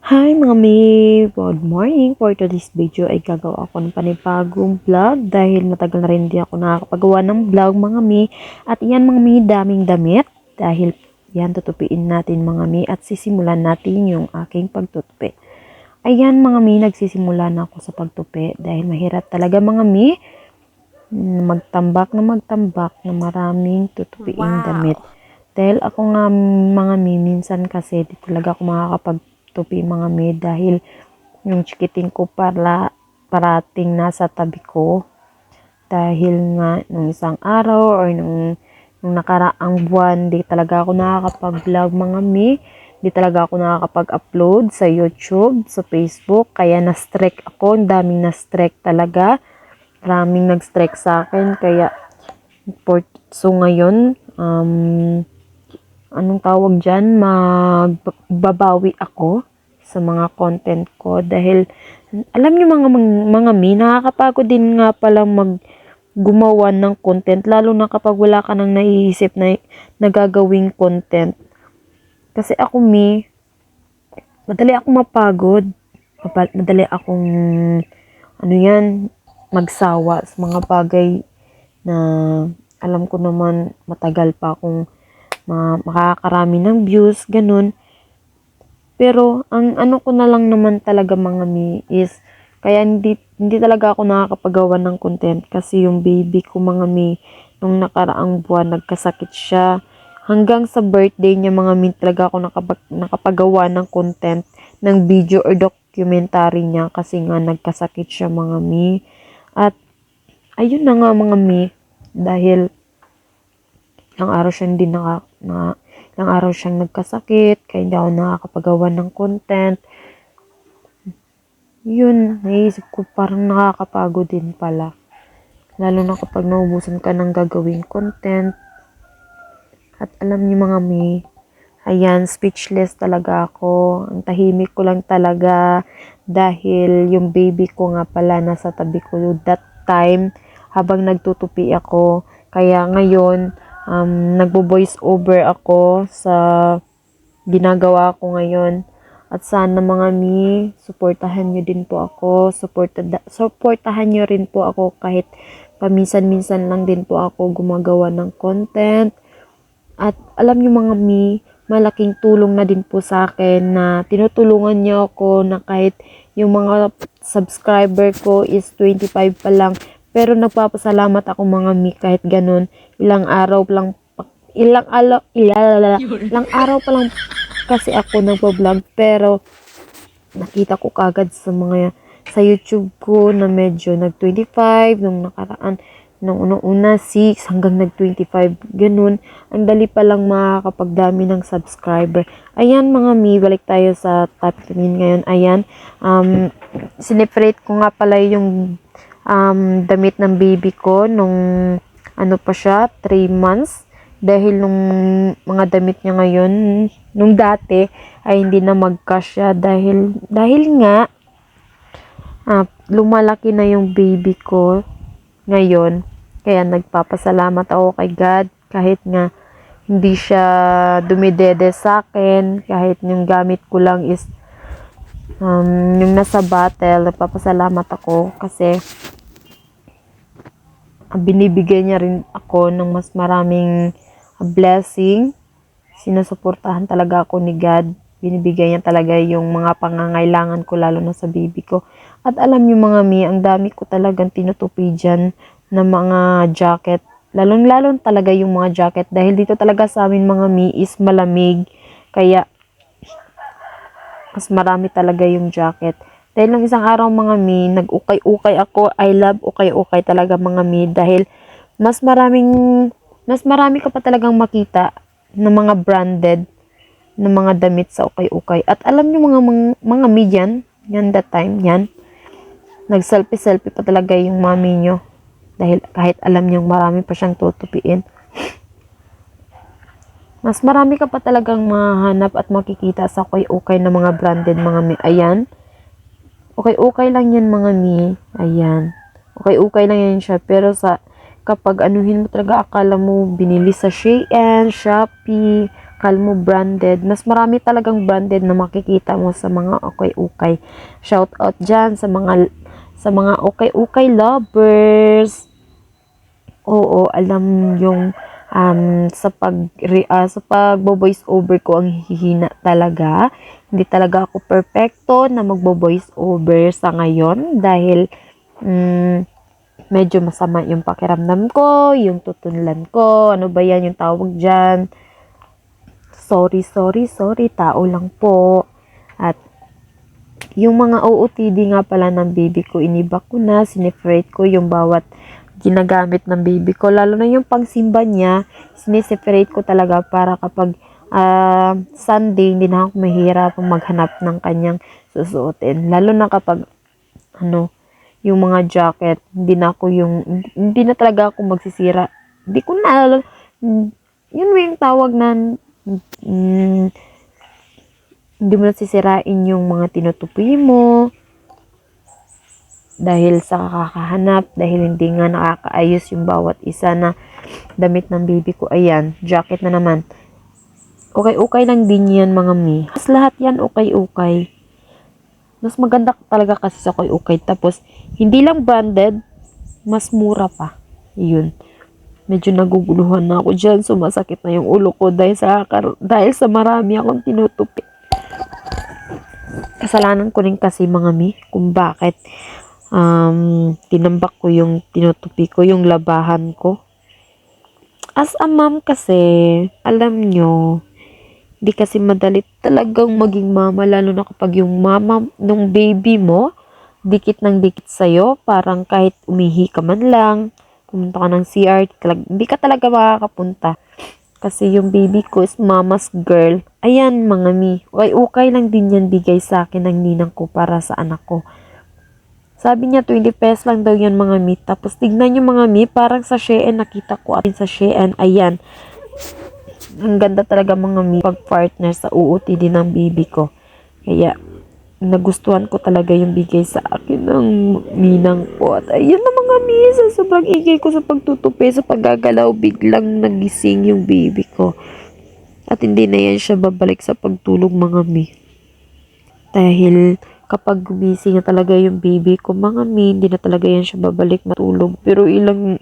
Hi mga mi! Good morning! For today's video ay gagawa ako ng panibagong vlog dahil matagal na rin di ako nakakapagawa ng vlog mga mi. At yan mga mi, daming damit dahil yan tutupiin natin mga mi at sisimulan natin yung aking pagtutupi. Ayan mga mi, nagsisimula na ako sa pagtupi dahil mahirap talaga mga mi magtambak na maraming tutupiing damit. Dahil ako nga mga mi, minsan kasi di talaga ako makakapagtupi mga mi dahil yung chikiting ko parating nasa tabi ko. Dahil nga nung isang araw or nung nakaraang buwan, di talaga ako nakakapag-vlog mga mi. Di talaga ako nakakapag-upload sa YouTube, sa Facebook. Kaya na-strike ako, ang daming na-strike talaga. Maraming nag-strike sa akin. Kaya so ngayon, anong tawag dyan, magbabawi ako sa mga content ko dahil alam niyo mga mi, nakakapagod din nga pala gumawa ng content lalo na kapag wala ka nang naiisip na nagagawing content. Kasi ako mi, madali akong mapagod, madali akong magsawa sa mga bagay na alam ko naman matagal pa akong makakarami ng views, ganun. Pero, ang ano ko na lang naman talaga mga mi is, kaya hindi talaga ako nakakapagawa ng content kasi yung baby ko mga mi, nung nakaraang buwan, nagkasakit siya. Hanggang sa birthday niya mga mi, talaga ako nakapagawa ng content, ng video or documentary niya kasi nga nagkasakit siya mga mi. At, ayun na nga mga mi, dahil ilang araw siyang ilang araw siyang nagkasakit, kaya hindi ako nakakapagawa ng content. Yun, naisip ko parang nakakapagod din pala. Lalo na kapag naubusan ka ng gagawing content. At alam niyo mga mi, ayan, speechless talaga ako. Ang tahimik ko lang talaga dahil yung baby ko nga pala nasa tabi ko that time habang nagtutupi ako. Kaya ngayon, nagbo-voice over ako sa ginagawa ko ngayon. At sana mga mi, suportahan nyo din po ako. Suportahan nyo rin po ako kahit paminsan-minsan lang din po ako gumagawa ng content. At alam nyo mga mi, malaking tulong na din po sa akin na tinutulungan nyo ako na kahit yung mga subscriber ko is 25 pa lang. Pero nagpapasalamat ako mga mi kahit ganun. Ilang araw pa lang kasi ako nagpo-vlog pero nakita ko kagad sa YouTube ko na medyo nag-25 nung nakaraan, nung una 6 hanggang nag-25 ganun. Ang dali pa lang makakapagdami ng subscriber. Ayan mga mi, balik tayo sa topic ngayon. Ayan, sineparate ko nga pala yung damit ng baby ko nung ano pa siya, 3 months. Dahil nung mga damit niya ngayon, nung dati, ay hindi na magkasya dahil nga, lumalaki na yung baby ko ngayon. Kaya nagpapasalamat ako kay God kahit nga hindi siya dumidede sa akin, kahit yung gamit ko lang is yung nasa bottle. Nagpapasalamat ako kasi binibigay niya rin ako ng mas maraming blessing. Sinusuportahan talaga ako ni God. Binibigay niya talaga yung mga pangangailangan ko lalo na sa baby ko. At alam niyo mga mi, ang dami ko talagang tinutupi dyan na mga jacket. Lalong-lalong talaga yung mga jacket dahil dito talaga sa amin mga mi is malamig. Kaya mas marami talaga yung jacket. Dahil nung isang araw mga mi, nag-ukay-ukay ako. I love ukay-ukay talaga mga mi dahil mas marami ka pa talagang makita ng mga branded ng mga damit sa ukay-ukay. At alam niyo mga mi yan that time, yan. Nag-selfie pa talaga yung mami nyo. Dahil kahit alam niyo marami pa siyang tutupiin. Mas marami ka pa talagang mahanap at makikita sa ukay-ukay na mga branded mga mi. Ayan. Okay lang yan mga mi. Ayan. Okay lang yan siya. Pero kapag anuhin mo talaga, akala mo binili sa Shein, Shopee, Calmo branded. Mas marami talagang branded na makikita mo sa mga ukay-ukay. Shout out dyan sa mga ukay-ukay lovers. Oo, alam yung sa pagbo-voice over ko ang hihina talaga. Hindi talaga ako perfecto na magbo-voice over sa ngayon dahil medyo masama yung pakiramdam ko, yung tutunlan ko, ano ba yan yung tawag dyan. Sorry, tao lang po. At yung mga OOTD nga pala ng baby ko, inibak ko na, sineperate ko yung bawat ginagamit ng baby ko. Lalo na yung pangsimba niya, sineseparate ko talaga para kapag Sunday, hindi na ako mahirapang maghanap ng kanyang susuotin. Lalo na kapag, yung mga jacket, hindi na talaga ako magsisira. Hindi ko na, yun yung tawag na, hindi mo nasisirain yung mga tinutupi mo dahil sa kakahanap, dahil hindi nga nakakaayos yung bawat isa na damit ng baby ko. Ayan, jacket na naman. Okay lang din yan mga mi. Mas lahat yan okay. Mas maganda talaga kasi sa okay. Tapos, hindi lang branded, mas mura pa. Yun. Medyo naguguluhan na ako dyan. Sumasakit na yung ulo ko dahil sa marami akong tinutupi. Kasalanan ko rin kasi mga mi kung bakit tinambak ko yung tinutupi ko, yung labahan ko. As a mom kasi, alam nyo, di kasi madali talagang maging mama, lalo na kapag yung mama nung baby mo, dikit ng dikit sa'yo, parang kahit umihi ka man lang, pumunta ka ng CR, hindi ka talaga makakapunta. Kasi yung baby ko is mama's girl. Ayan mga mi, okay lang din yan bigay sa akin ng ninang ko para sa anak ko. Sabi niya 20 pesos lang daw yan mga mi. Tapos tignan yung mga mi, parang sa Shein, nakita ko atin sa Shein. Ayan, ang ganda talaga mga mi pag partner sa UOTD ng baby ko. Kaya nagustuhan ko talaga yung bigay sa akin ng ninang ko. At ayun na mga mi, sa sobrang ingay ko sa pagtutupi, sa paggagalaw, biglang nagising yung baby ko. At hindi na yan siya babalik sa pagtulog mga mi. Dahil kapag gumising na talaga yung baby ko mga mi, hindi na talaga yan siya babalik matulog. Pero ilang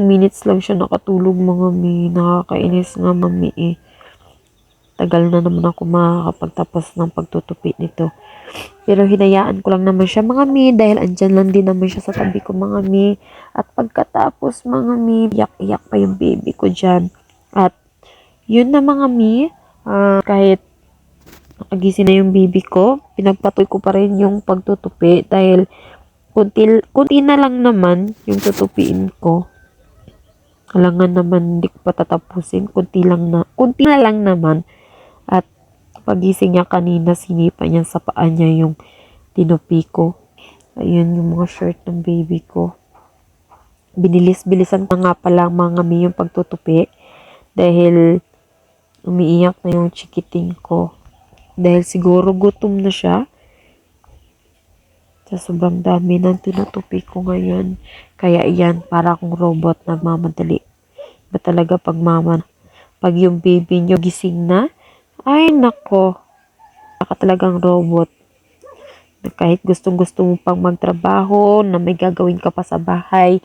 minutes lang siya nakatulog mga mi. Nakakainis nga mami eh. Tagal na naman ako makakapagtapos ng pagtutupi nito. Pero hinayaan ko lang naman siya mga mi dahil andyan lang din naman siya sa tabi ko mga mi. At pagkatapos mga mi, iyak-iyak pa yung baby ko dyan. At yun na mga mi, kahit nakagising na yung baby ko, pinagpatuloy ko pa rin yung pagtutupi dahil kunti na lang naman yung tutupiin ko. Kailangan naman hindi ko patatapusin, kunti na lang naman. At pagising niya kanina, sinipa niya sa paa niya yung tinupi ko. Ayun yung mga shirt ng baby ko. Binilis-bilisan ko nga pala mga mi yung pagtutupi dahil umiiyak na yung chikiting ko. Dahil siguro gutom na siya. Sa sobrang dami ng tinutupi ko ngayon. Kaya iyan, para akong robot nagmamadali. Ba talaga pag yung baby nyo gising na, ay nako, baka talagang robot. Kahit gustong-gusto mo pang magtrabaho, na may gagawin ka pa sa bahay,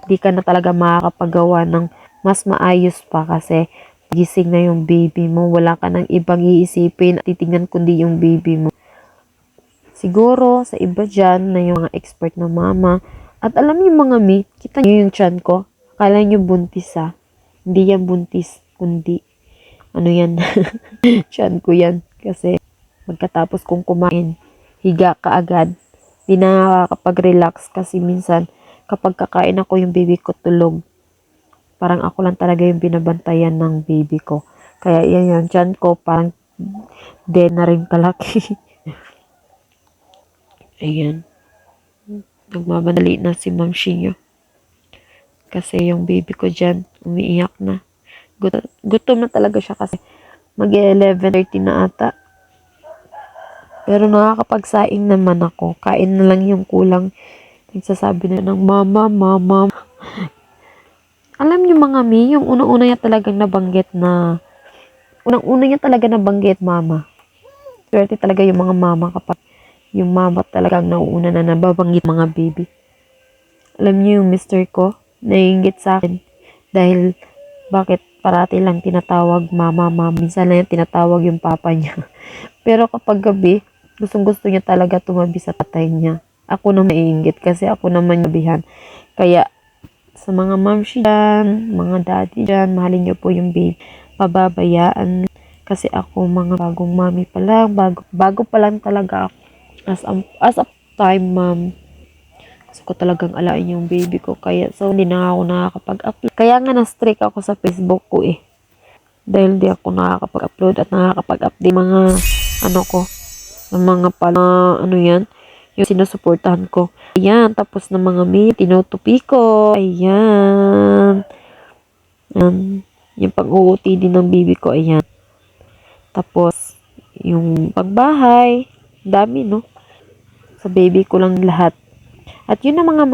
di ka na talaga makakapagawa ng mas maayos pa kasi gising na yung baby mo. Wala ka ng ibang iisipin at titingnan kundi yung baby mo. Siguro sa iba dyan na yung mga expert na mama. At alam niyo mga mi, kita niyo yung tiyan ko. Akala niyo buntis Hindi yan buntis, kundi ano yan, tiyan ko yan. Kasi pagkatapos kong kumain, higa ka agad. Di na nakakapag-relax kasi minsan kapag kakain ako yung baby ko tulog. Parang ako lang talaga yung binabantayan ng baby ko. Kaya yan yung tiyan ko parang na rin kalaki. Ayan. Nagmamadali na si Ma'am Shio. Kasi yung baby ko dyan, umiiyak na. Gutom na talaga siya kasi mag-11:30 na ata. Pero nakakapagsaing naman ako. Kain na lang yung kulang. Nagsasabi na ng mama. Alam niyo mga mi, yung una-una niya talagang nabanggit na Unang-una niya talaga nabanggit, mama. Swerte talaga yung mga mama kapag yung mama talagang nauuna na nababanggit mga baby. Alam niyo yung mister ko, naiingit sa akin dahil bakit parati lang tinatawag mama, mama. Minsan lang yan tinatawag yung papa niya. Pero kapag gabi, gustong-gusto niya talaga tumabi sa tatay niya. Ako na maiinggit kasi ako naman yung nabihan. Kaya sa mga mamshi dyan, mga daddy dyan, mahalin niyo po yung baby. Pababayaan kasi ako mga bagong mami pa lang, bago pa lang talaga ako. As a time mom, gusto ko talagang alain yung baby ko. Kaya so hindi na ako nakakapag-upload. Kaya nga na-strict ako sa Facebook ko eh. Dahil di ako nakakapag-upload at nakakapag-update mga ano ko, ng mga pala, ano yan, yung sinusuportahan ko. Ayan, tapos ng mga tinutupi ko. Ayan. Ayan. Yung pag-uutid din ng baby ko, ayan. Tapos, yung pagbahay, dami, no? Sa baby ko lang lahat. At yun ang mga